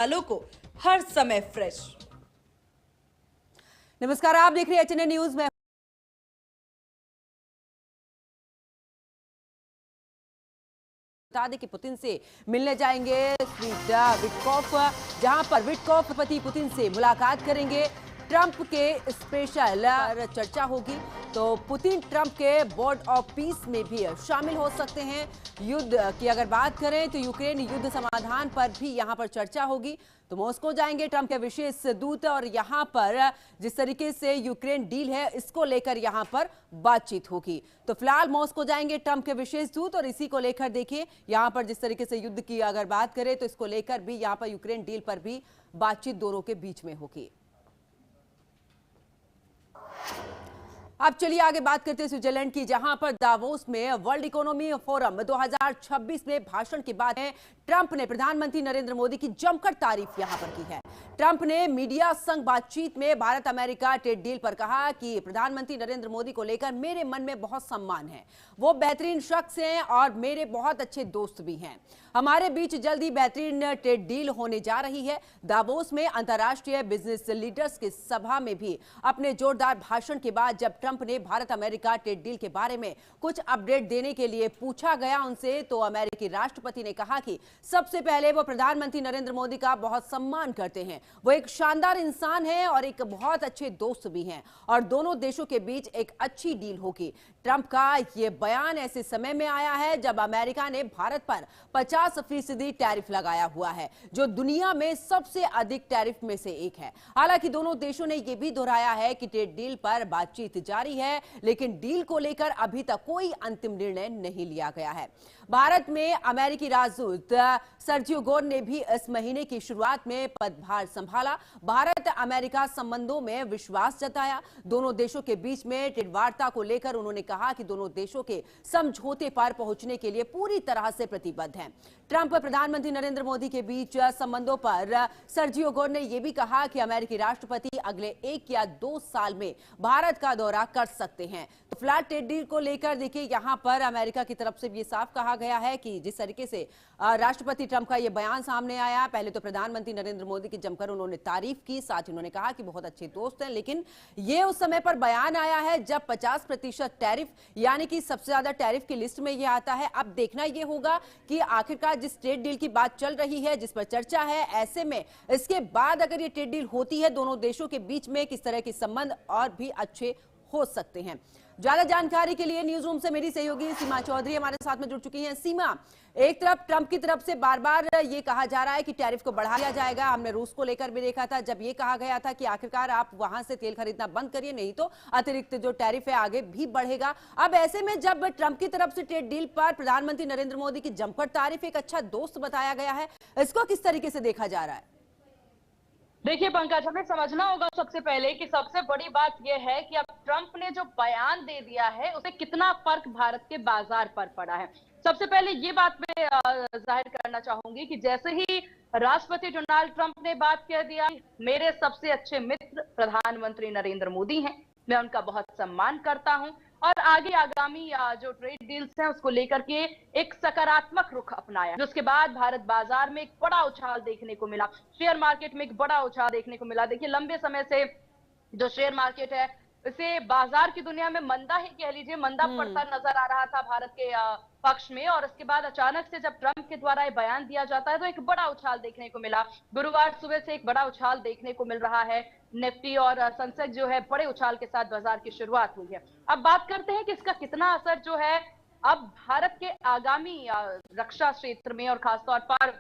वालों को हर समय फ्रेश। नमस्कार, आप देख रहे हैं एचएनए न्यूज में। बता दें कि पुतिन से मिलने जाएंगे श्री विटकॉफ, जहां पर विटकॉफ पति पुतिन से मुलाकात करेंगे। ट्रंप के स्पेशल पर चर्चा होगी, तो पुतिन ट्रंप के बोर्ड ऑफ पीस में भी शामिल हो सकते हैं। युद्ध की अगर बात करें तो यूक्रेन युद्ध समाधान पर भी यहां पर चर्चा होगी। तो मॉस्को जाएंगे ट्रंप के विशेष दूत और यहां पर जिस तरीके से यूक्रेन डील है इसको लेकर यहां पर बातचीत होगी। तो फिलहाल मॉस्को जाएंगे ट्रंप के विशेष दूत और इसी को लेकर देखिए यहां पर जिस तरीके से युद्ध की अगर बात करें तो इसको लेकर भी यहां पर यूक्रेन डील पर भी बातचीत दोनों के बीच में होगी। अब चलिए आगे बात करते हैं स्विट्जरलैंड की, जहां पर दावोस में वर्ल्ड इकोनॉमी फोरम 2026 में भाषण के बाद ट्रंप ने प्रधानमंत्री नरेंद्र मोदी की जमकर तारीफ यहां पर की है। ट्रंप ने मीडिया संग बातचीत में भारत अमेरिका ट्रेड डील पर कहा कि प्रधानमंत्री नरेंद्र मोदी को लेकर मेरे मन में बहुत सम्मान है। वो बेहतरीन शख्स हैं और मेरे बहुत अच्छे दोस्त भी हैं। हमारे बीच जल्दी बेहतरीन ट्रेड डील होने जा रही है। दावोस में अंतर्राष्ट्रीय बिजनेस लीडर्स की सभा में भी अपने जोरदार भाषण के बाद जब ट्रंप ने भारत अमेरिका ट्रेड डील के बारे में कुछ अपडेट देने के लिए पूछा गया उनसे, तो अमेरिकी राष्ट्रपति ने कहा कि सबसे पहले वो प्रधानमंत्री नरेंद्र मोदी का बहुत सम्मान करते हैं। वो एक शानदार इंसान है और एक बहुत अच्छे दोस्त भी हैं और दोनों देशों के बीच एक अच्छी डील होगी। ट्रंप का यह बयान ऐसे समय में आया है जब अमेरिका ने भारत पर 50% टैरिफ लगाया हुआ है, जो दुनिया में सबसे अधिक टैरिफ में से एक है। हालांकि दोनों देशों ने यह भी दोहराया है कि ट्रेड डील पर बातचीत जारी है, लेकिन डील को लेकर अभी तक कोई अंतिम निर्णय नहीं लिया गया है। भारत में अमेरिकी राजदूत सर्जियो गोर ने भी इस महीने की शुरुआत में पदभार संभाला। भारत अमेरिका संबंधों में विश्वास जताया। दोनों देशों के बीच में ट्रेड वार्ता को लेकर उन्होंने कहा कि दोनों देशों के समझौते पर पहुंचने के लिए पूरी तरह से प्रतिबद्ध हैं। ट्रंप प्रधानमंत्री नरेंद्र मोदी के बीच संबंधों पर सर्जियो गोर ने यह भी कहा कि अमेरिकी राष्ट्रपति अगले 1 या 2 साल में भारत का दौरा कर सकते हैं। तो फ्लैट ट्रेड डील को लेकर देखिए यहां पर अमेरिका की तरफ से भी साफ कहा गया है कि जिस तरीके से राष्ट्रपति ट्रंप का यह बयान सामने आया, पहले तो प्रधानमंत्री नरेंद्र मोदी की जमकर उन्होंने तारीफ की, साथ ही उन्होंने कहा कि बहुत अच्छे दोस्त हैं, लेकिन यह उस समय पर बयान आया है जब 50% टैरिफ यानी कि सबसे ज्यादा टैरिफ की लिस्ट में यह आता है। अब देखना यह होगा कि आखिरकार जिस ट्रेड डील की बात चल रही है, जिस पर चर्चा है, ऐसे में इसके बाद अगर यह ट्रेड डील होती है दोनों देशों के बीच में किस तरह के संबंध और भी अच्छे हो सकते हैं। ज्यादा जानकारी के लिए न्यूज रूम से मेरी सहयोगी सीमा चौधरी हमारे साथ में जुड़ चुकी हैं। सीमा, एक तरफ ट्रंप की तरफ से बार बार ये कहा जा रहा है कि टैरिफ को बढ़ा दिया जाएगा। हमने रूस को लेकर भी देखा था जब ये कहा गया था कि आखिरकार आप वहां से तेल खरीदना बंद करिए, नहीं तो अतिरिक्त जो टैरिफ है आगे भी बढ़ेगा। अब ऐसे में जब ट्रंप की तरफ से ट्रेड डील पर प्रधानमंत्री नरेंद्र मोदी की जमकर तारीफ, एक अच्छा दोस्त बताया गया है, इसको किस तरीके से देखा जा रहा है? देखिए पंकज, हमें समझना होगा सबसे पहले कि सबसे बड़ी बात यह है कि अब ट्रंप ने जो बयान दे दिया है उसे कितना फर्क भारत के बाजार पर पड़ा है। सबसे पहले ये बात मैं जाहिर करना चाहूंगी कि जैसे ही राष्ट्रपति डोनाल्ड ट्रंप ने बात कह दिया, मेरे सबसे अच्छे मित्र प्रधानमंत्री नरेंद्र मोदी हैं, मैं उनका बहुत सम्मान करता हूं और आगे आगामी जो ट्रेड डील्स हैं उसको लेकर के एक सकारात्मक रुख अपनाया, जिसके बाद भारत बाजार में एक बड़ा उछाल देखने को मिला, शेयर मार्केट में एक बड़ा उछाल देखने को मिला। देखिए लंबे समय से जो शेयर मार्केट है इसे बाजार की दुनिया में मंदा ही कह लीजिए, मंदा पड़ता नजर आ रहा था भारत के पक्ष में, और इसके बाद अचानक से जब ट्रंप के द्वारा ये बयान दिया जाता है तो एक बड़ा उछाल देखने को मिला। गुरुवार सुबह से एक बड़ा उछाल देखने को मिल रहा है। निफ्टी और सेंसेक्स जो है बड़े उछाल के साथ बाजार की शुरुआत हुई है। अब बात करते हैं कि इसका कितना असर जो है अब भारत के आगामी रक्षा क्षेत्र में और खासतौर पर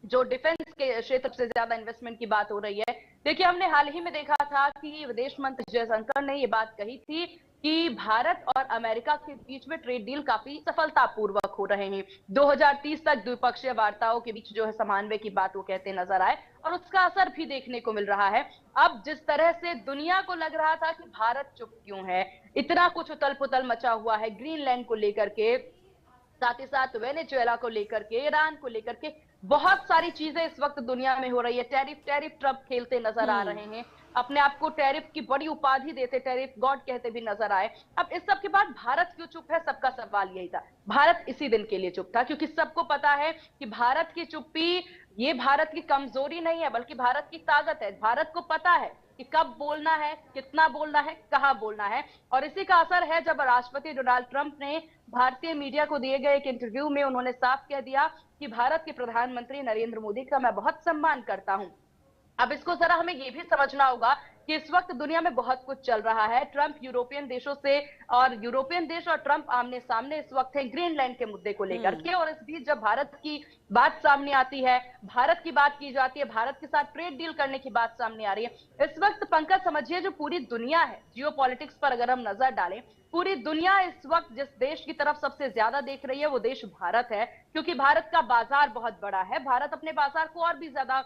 जो डिफेंस के क्षेत्र से ज्यादा इन्वेस्टमेंट की बात हो रही है। देखिए हमने हाल ही में देखा था कि विदेश मंत्री जयशंकर ने ये बात कही थी कि भारत और अमेरिका के बीच में ट्रेड डील काफी सफलतापूर्वक हो रहे हैं। 2030 तक द्विपक्षीय वार्ताओं के बीच जो है समन्वय की बात वो कहते नजर आए और उसका असर भी देखने को मिल रहा है। अब जिस तरह से दुनिया को लग रहा था कि भारत चुप क्यों है, इतना कुछ उथल पुथल मचा हुआ है ग्रीनलैंड को लेकर के, साथ ही साथ वेनेजुएला को लेकर के, ईरान को लेकर के, बहुत सारी चीजें इस वक्त दुनिया में हो रही है। टैरिफ ट्रंप खेलते नजर आ रहे हैं। अपने आप को टैरिफ की बड़ी उपाधि देते, टैरिफ गॉड कहते भी नजर आए। अब इस सब के बाद भारत क्यों चुप है, सबका सवाल यही था। भारत इसी दिन के लिए चुप था, क्योंकि सबको पता है कि भारत की चुप्पी ये भारत की कमजोरी नहीं है, बल्कि भारत की ताकत है। भारत को पता है कि कब बोलना है, कितना बोलना है, कहां बोलना है। और इसी का असर है जब राष्ट्रपति डोनाल्ड ट्रंप ने भारतीय मीडिया को दिए गए एक इंटरव्यू में उन्होंने साफ कह दिया कि भारत के प्रधानमंत्री नरेंद्र मोदी का मैं बहुत सम्मान करता हूं। अब इसको जरा हमें ये भी समझना होगा कि इस वक्त दुनिया में बहुत कुछ चल रहा है। ट्रंप यूरोपियन देशों से, और यूरोपियन देश और ट्रंप आमने सामने इस वक्त है ग्रीनलैंड के मुद्दे को लेकर के। और इस बीच जब भारत की बात सामने आती है, भारत की बात की जाती है, भारत के साथ ट्रेड डील करने की बात सामने आ रही है, इस वक्त पंकज समझिए जो पूरी दुनिया है, जियोपॉलिटिक्स पर अगर हम नजर डालें, पूरी दुनिया इस वक्त जिस देश की तरफ सबसे ज्यादा देख रही है वो देश भारत है। क्योंकि भारत का बाजार बहुत बड़ा है, भारत अपने बाजार को और भी ज्यादा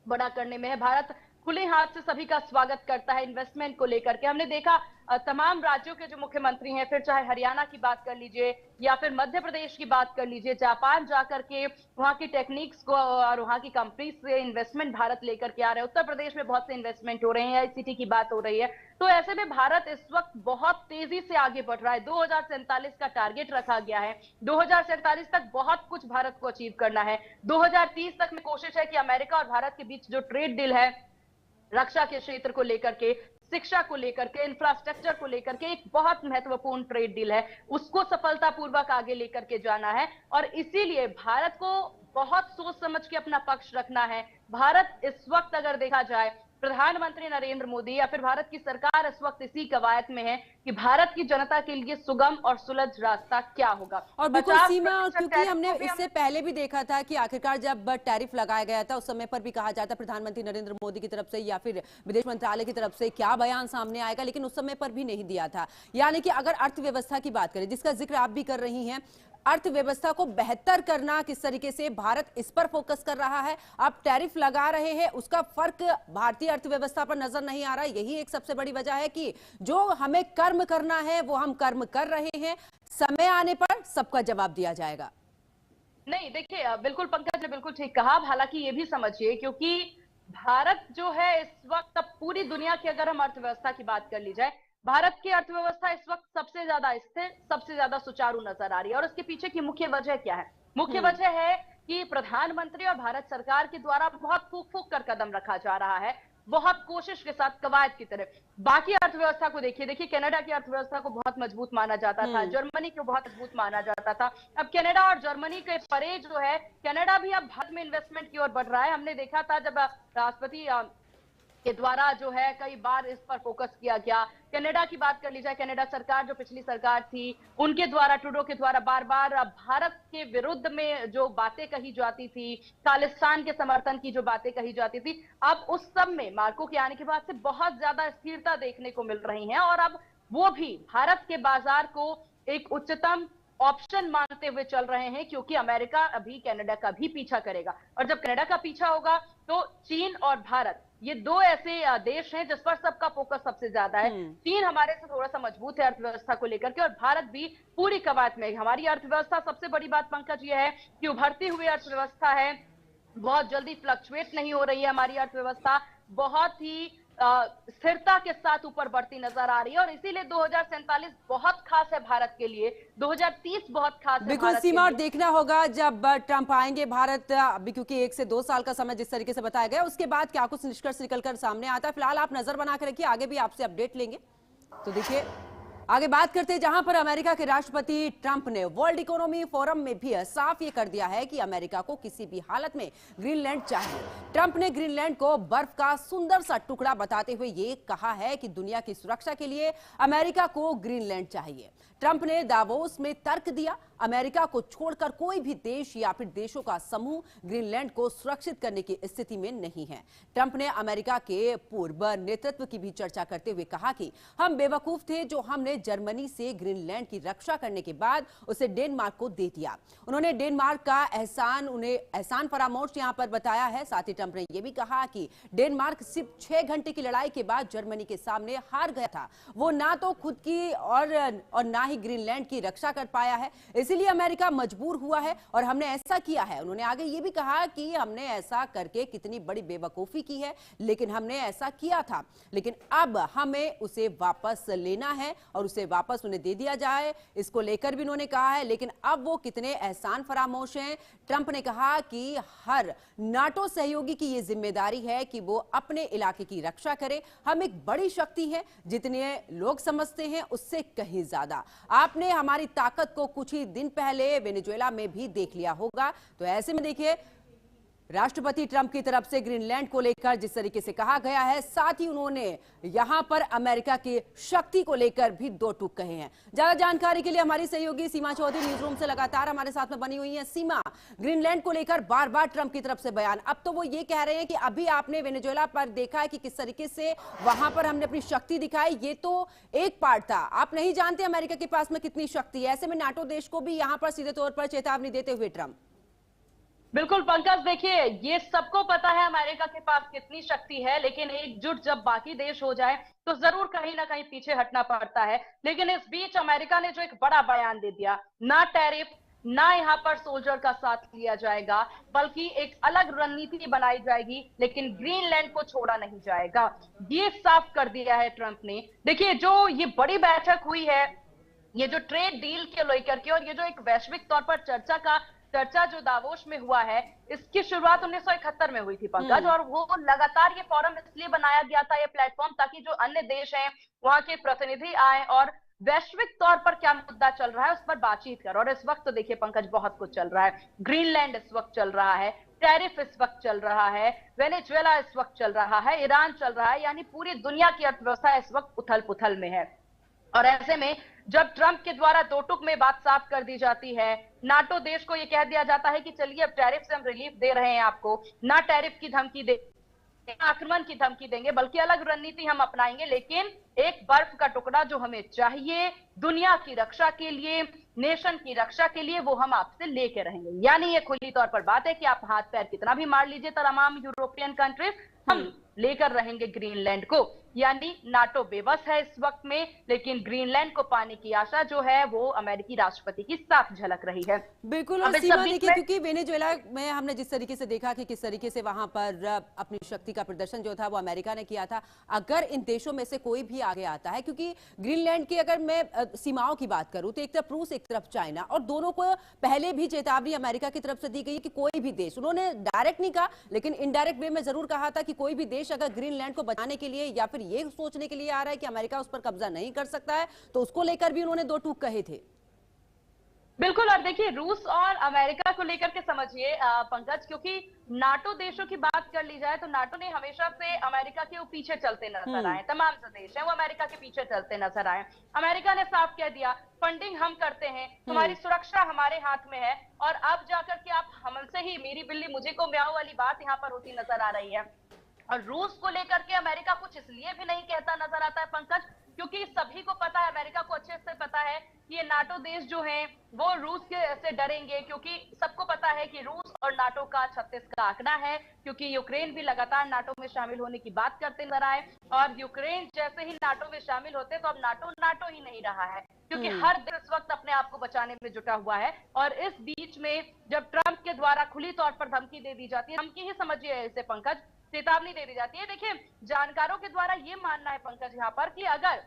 बड़ा करने में है। भारत खुले हाथ से सभी का स्वागत करता है इन्वेस्टमेंट को लेकर के। हमने देखा तमाम राज्यों के जो मुख्यमंत्री हैं, फिर चाहे हरियाणा की बात कर लीजिए या फिर मध्य प्रदेश की बात कर लीजिए, जापान जाकर के वहां की टेक्निक्स को और वहां की कंपनीज से इन्वेस्टमेंट भारत लेकर के आ रहे हैं। उत्तर प्रदेश में बहुत से इन्वेस्टमेंट हो रहे हैं, आईसीटी की बात हो रही है। तो ऐसे में भारत इस वक्त बहुत तेजी से आगे बढ़ रहा है। 2047 का टारगेट रखा गया है, 2047 तक बहुत कुछ भारत को अचीव करना है। 2030 तक में कोशिश है कि अमेरिका और भारत के बीच जो ट्रेड डील है, रक्षा के क्षेत्र को लेकर के, शिक्षा को लेकर के, इंफ्रास्ट्रक्चर को लेकर के, एक बहुत महत्वपूर्ण ट्रेड डील है, उसको सफलतापूर्वक आगे लेकर के जाना है। और इसीलिए भारत को बहुत सोच समझ के अपना पक्ष रखना है। भारत इस वक्त अगर देखा जाए, प्रधानमंत्री नरेंद्र मोदी या फिर भारत की सरकार इस वक्त इसी कवायद में है कि भारत की जनता के लिए सुगम और सुलझ रास्ता क्या होगा। और बिल्कुल सीमा, क्योंकि हमने इससे पहले भी देखा था कि आखिरकार जब टैरिफ लगाया गया था उस समय पर भी कहा जाता प्रधानमंत्री नरेंद्र मोदी की तरफ से या फिर विदेश मंत्रालय की तरफ से क्या बयान सामने आएगा, लेकिन उस समय पर भी नहीं दिया था। यानी कि अगर अर्थव्यवस्था की बात करें, जिसका जिक्र आप भी कर रही हैं, अर्थव्यवस्था को बेहतर करना किस तरीके से भारत इस पर फोकस कर रहा है। आप टैरिफ लगा रहे हैं, उसका फर्क भारतीय अर्थव्यवस्था पर नजर नहीं आ रहा। यही एक सबसे बड़ी वजह है कि जो हमें कर्म करना है वो हम कर्म कर रहे हैं, समय आने पर सबका जवाब दिया जाएगा। नहीं, देखिए बिल्कुल पंकज ने बिल्कुल ठीक कहा। हालांकि ये भी समझिए, क्योंकि भारत जो है इस वक्त, अब पूरी दुनिया की अगर हम अर्थव्यवस्था की बात कर ली जाए, भारत की अर्थव्यवस्था इस वक्त सबसे ज्यादा स्थिर, सबसे ज्यादा सुचारू नजर आ रही है। और उसके पीछे की मुख्य वजह क्या है? मुख्य वजह है कि प्रधानमंत्री और भारत सरकार के द्वारा बहुत फूक फूक कर कदम रखा जा रहा है, बहुत कोशिश के साथ, कवायद की तरह। बाकी अर्थव्यवस्था को देखिए कनाडा की अर्थव्यवस्था को बहुत मजबूत माना जाता था, जर्मनी को बहुत मजबूत माना जाता था। अब कनाडा और जर्मनी के परे जो है, कनाडा भी अब भारत में इन्वेस्टमेंट की ओर बढ़ रहा है। हमने देखा था जब राष्ट्रपति के द्वारा जो है कई बार इस पर फोकस किया गया। कनाडा की बात कर ली जाए, कनाडा सरकार जो पिछली सरकार थी, उनके द्वारा, ट्रूडो के द्वारा बार बार भारत के विरुद्ध में जो बातें कही जाती थी, खालिस्तान के समर्थन की जो बातें कही जाती थी, अब उस सब में मार्को के आने के बाद से बहुत ज्यादा स्थिरता देखने को मिल रही है। और अब वो भी भारत के बाजार को एक उच्चतम ऑप्शन मानते हुए चल रहे हैं, क्योंकि अमेरिका अभी कनाडा का भी पीछा करेगा। और जब कनाडा का पीछा होगा तो चीन और भारत, ये दो ऐसे देश हैं जिस पर सबका फोकस सबसे ज्यादा है। चीन हमारे से थोड़ा सा मजबूत है अर्थव्यवस्था को लेकर के, और भारत भी पूरी कवायद में। हमारी अर्थव्यवस्था, सबसे बड़ी बात पंकज ये है कि उभरती हुई अर्थव्यवस्था है, बहुत जल्दी फ्लक्चुएट नहीं हो रही है हमारी अर्थव्यवस्था, बहुत ही स्थिरता के साथ ऊपर बढ़ती नजर आ रही है। और इसीलिए 2047 बहुत खास है भारत के लिए, 2030 बहुत खास है। बिल्कुल सीमा, और देखना होगा जब ट्रंप आएंगे भारत, अभी क्योंकि 1 से 2 साल का समय जिस तरीके से बताया गया, उसके बाद क्या कुछ निष्कर्ष निकलकर सामने आता है। फिलहाल आप नजर बना के रखिए, आगे भी आपसे अपडेट लेंगे। तो देखिए आगे बात करते हैं, जहां पर अमेरिका के राष्ट्रपति ट्रंप ने वर्ल्ड इकोनॉमी फोरम में भी साफ ये कर दिया है कि अमेरिका को किसी भी हालत में ग्रीनलैंड चाहिए। ट्रंप ने ग्रीनलैंड को बर्फ का सुंदर सा टुकड़ा बताते हुए ये कहा है कि दुनिया की सुरक्षा के लिए अमेरिका को ग्रीनलैंड चाहिए। ट्रंप ने दावोस में तर्क दिया, अमेरिका को छोड़कर कोई भी देश या फिर देशों का समूह ग्रीनलैंड को सुरक्षित करने की स्थिति में नहीं है। ट्रंप ने अमेरिका के पूर्व नेतृत्व की भी चर्चा करते हुए कहा कि हम बेवकूफ थे जो हमने जर्मनी से ग्रीनलैंड की रक्षा करने के बाद उसे डेनमार्क को दे दिया। उन्होंने डेनमार्क का एहसान फरामोश यहां पर बताया है। साथ ही ट्रंप ने यह भी कहा कि डेनमार्क सिर्फ 6 घंटे की लड़ाई के बाद जर्मनी के सामने हार गया था। वो ना तो खुद की और ना ही ग्रीनलैंड की रक्षा कर पाया है। इसीलिए अमेरिका मजबूर हुआ है और हमने ऐसा किया है। उन्होंने आगे ये भी कहा कि हमने ऐसा करके कितनी बड़ी बेवकूफी की है, लेकिन हमने ऐसा किया था, लेकिन अब हमें उसे वापस लेना है और उसे वापस उन्हें दे दिया जाए, इसको लेकर भी उन्होंने कहा है। लेकिन अब वो कितने एहसान फरामोश हैं। ट्रंप ने कहा कि हर नाटो सहयोगी की यह जिम्मेदारी है कि वो अपने इलाके की रक्षा करे। हम एक बड़ी शक्ति है, जितने लोग समझते हैं उससे कहीं ज्यादा। आपने हमारी ताकत को कुछ ही दिन पहले वेनेजुएला में भी देख लिया होगा। तो ऐसे में देखिए, राष्ट्रपति ट्रंप की तरफ से ग्रीनलैंड को लेकर जिस तरीके से कहा गया है, साथ ही उन्होंने यहां पर अमेरिका की शक्ति को लेकर भी दो टूक कहे हैं। ज्यादा जानकारी के लिए हमारी सहयोगी सीमा चौधरी न्यूज रूम से लगातार हमारे साथ में बनी हुई है। सीमा, ग्रीनलैंड को लेकर बार बार ट्रंप की तरफ से बयान, अब तो वो ये कह रहे हैं कि अभी आपने वेनेजुएला पर देखा है कि किस तरीके से वहां पर हमने अपनी शक्ति दिखाई, ये तो एक पार्ट था, आप नहीं जानते अमेरिका के पास में कितनी शक्ति है। ऐसे में नाटो देश को भी यहां पर सीधे तौर पर चेतावनी देते हुए ट्रंप। बिल्कुल पंकज, देखिए ये सबको पता है अमेरिका के पास कितनी शक्ति है, लेकिन एकजुट जब बाकी देश हो जाए तो जरूर कहीं ना कहीं पीछे हटना पड़ता है। लेकिन इस बीच अमेरिका ने जो एक बड़ा बयान दे दिया, ना टैरिफ, ना यहाँ पर सोल्जर का साथ लिया जाएगा, बल्कि एक अलग रणनीति बनाई जाएगी, लेकिन ग्रीनलैंड को छोड़ा नहीं जाएगा, ये साफ कर दिया है ट्रंप ने। देखिए जो ये बड़ी बैठक हुई है, ये जो ट्रेड डील के लेकर के, और ये जो एक वैश्विक तौर पर चर्चा जो दावोस में हुआ है, इसकी शुरुआत 1971 में हुई थी पंकज, और वो लगातार ये फोरम इसलिए बनाया गया था, ये प्लेटफॉर्म, ताकि जो अन्य देश हैं वहां के प्रतिनिधि आए और वैश्विक तौर पर क्या मुद्दा चल रहा है उस पर बातचीत कर। और इस वक्त तो देखिए पंकज बहुत कुछ चल रहा है, ग्रीनलैंड इस वक्त चल रहा है, टैरिफ इस वक्त चल रहा है, वेनेजुएला इस वक्त चल रहा है, ईरान चल रहा है, यानी पूरी दुनिया की अर्थव्यवस्था इस वक्त उथल पुथल में है। और ऐसे में जब ट्रंप के द्वारा दो टूक में बात साफ कर दी जाती है, नाटो देश को यह कह दिया जाता है कि चलिए अब टैरिफ से हम रिलीफ दे रहे हैं आपको, ना टैरिफ की धमकी दे, आक्रमण की धमकी देंगे, बल्कि अलग रणनीति हम अपनाएंगे, लेकिन एक बर्फ का टुकड़ा जो हमें चाहिए दुनिया की रक्षा के लिए, नेशन की रक्षा के लिए, वो हम आपसे लेके रहेंगे। यानी ये खुली तौर पर बात है कि आप हाथ पैर कितना भी मार लीजिए तमाम यूरोपियन कंट्रीज, हम लेकर रहेंगे ग्रीनलैंड को। यानी नाटो बेबस है इस वक्त में, लेकिन ग्रीनलैंड को पाने की आशा जो है वो अमेरिकी राष्ट्रपति की साफ झलक रही है। बिल्कुल। और सीमा देखिए, क्योंकि वेनेजुएला में हमने जिस तरीके से देखा कि किस तरीके से वहां पर अपनी शक्ति का प्रदर्शन जो था वो अमेरिका ने किया था, अगर इन देशों में से कोई भी आगे आता है, क्योंकि ग्रीनलैंड की अगर मैं सीमाओं की बात करूं तो एक तरफ रूस एक तरफ चाइना, और दोनों को पहले भी चेतावनी अमेरिका की तरफ से दी गई कि कोई भी देश, उन्होंने डायरेक्ट नहीं कहा लेकिन इनडायरेक्ट वे में जरूर कहा था कि कोई भी देश अगर ग्रीनलैंड को बचाने के लिए या फिर ये सोचने के लिए आ रहा है कि अमेरिका उस पर कब्जा नहीं कर सकता है, तो उसको लेकर भी उन्होंने दो टूक कहे थे। बिल्कुल। और देखिए रूस और अमेरिका को लेकर के समझिए पंकज, क्योंकि नाटो देशों की बात कर ली जाए तो नाटो ने हमेशा से अमेरिका के पीछे चलते नजर आए, तमाम जो देश हैं वो अमेरिका के पीछे चलते नजर आए। अमेरिका ने साफ कह दिया फंडिंग हम करते हैं, तुम्हारी सुरक्षा हमारे हाथ में है, और अब जाकर के आप हमसे ही मेरी बिल्ली मुझे को म्याऊं वाली बात यहाँ पर होती नजर आ रही है। और रूस को लेकर के अमेरिका कुछ इसलिए भी नहीं कहता नजर आता है पंकज, क्योंकि सभी को पता है, अमेरिका को अच्छे से पता है कि ये नाटो देश जो हैं वो रूस से डरेंगे, क्योंकि सबको पता है कि रूस और नाटो का 36 का आंकड़ा है, क्योंकि यूक्रेन भी लगातार नाटो में शामिल होने की बात करते नजर आए, और यूक्रेन जैसे ही नाटो में शामिल होते तो अब नाटो ही नहीं रहा है, क्योंकि हर देश इस वक्त अपने आप को बचाने में जुटा हुआ है। और इस बीच में जब ट्रंप के द्वारा खुली तौर पर धमकी दे दी जाती है, धमकी ही समझिए इसे पंकज, चेतावनी दे दी जाती है। देखिए जानकारों के द्वारा ये मानना है पंकज यहाँ पर कि अगर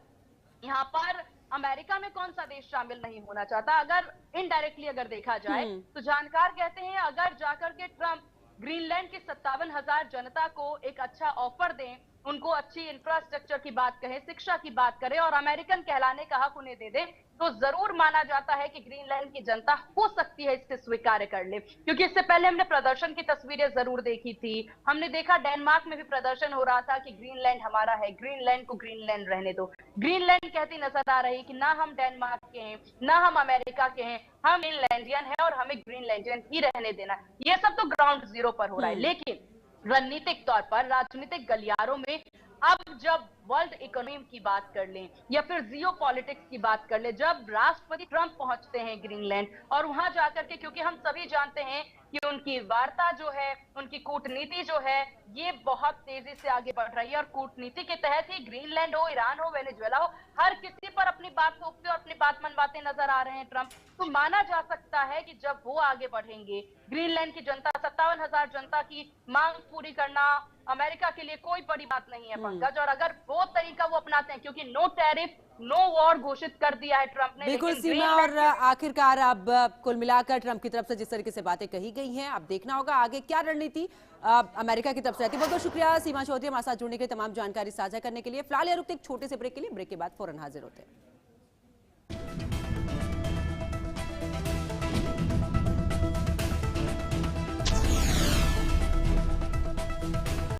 यहाँ पर अमेरिका में कौन सा देश शामिल नहीं होना चाहता, अगर इनडायरेक्टली अगर देखा जाए तो जानकार कहते हैं अगर जाकर के ट्रंप ग्रीनलैंड की 57,000 जनता को एक अच्छा ऑफर दें, उनको अच्छी इंफ्रास्ट्रक्चर की बात कहें, शिक्षा की बात करें और अमेरिकन कहलाने का हक उन्हें दे दे, तो जरूर माना जाता है कि ग्रीनलैंड की जनता हो सकती है इससे स्वीकार कर ले। क्योंकि इससे पहले हमने प्रदर्शन की तस्वीरें जरूर देखी थी, हमने देखा डेनमार्क में भी प्रदर्शन हो रहा था कि ग्रीनलैंड हमारा है, ग्रीनलैंड को ग्रीनलैंड रहने दो। ग्रीनलैंड कहती नजर आ रही कि ना हम डेनमार्क के हैं ना हम अमेरिका के हैं, हम ग्रीनलैंडियन है और हमें ग्रीनलैंडियन ही रहने देना। ये सब तो ग्राउंड जीरो पर हो रहा है, लेकिन रणनीतिक तौर पर राजनीतिक गलियारों में अब जब वर्ल्ड इकोनॉमी की बात कर लें या फिर जियो पॉलिटिक्स की बात कर लें, जब राष्ट्रपति ट्रंप पहुंचते हैं ग्रीनलैंड और वहां जाकर के, क्योंकि हम सभी जानते हैं कि उनकी वार्ता जो है, उनकी कूटनीति जो है, ये बहुत तेजी से आगे बढ़ रही है और कूटनीति के तहत ही ग्रीनलैंड हो, ईरान हो, वेनेजुएला हो, हर किसी पर अपनी बात थोपते और अपनी बात मनवाते नजर आ रहे हैं ट्रंप। तो माना जा सकता है कि जब वो आगे बढ़ेंगे, ग्रीनलैंड की जनता, 57,000 जनता की मांग पूरी करना अमेरिका के लिए कोई बड़ी बात नहीं है पंकज। और अगर वो तरीका वो अपनाते हैं, क्योंकि नो टैरिफ नो वॉर घोषित कर दिया है ट्रंप ने। बिल्कुल सीमा, और आखिरकार अब कुल मिलाकर ट्रंप की तरफ से जिस तरीके से बातें कही गई हैं, अब देखना होगा आगे क्या रणनीति अमेरिका की तरफ से रहती है। बहुत बहुत शुक्रिया सीमा चौधरी हमारे साथ जुड़ने के लिए, तमाम जानकारी साझा करने के लिए। फिलहाल रुकते एक छोटे से ब्रेक के लिए, ब्रेक के बाद फौरन हाजिर होते हैं।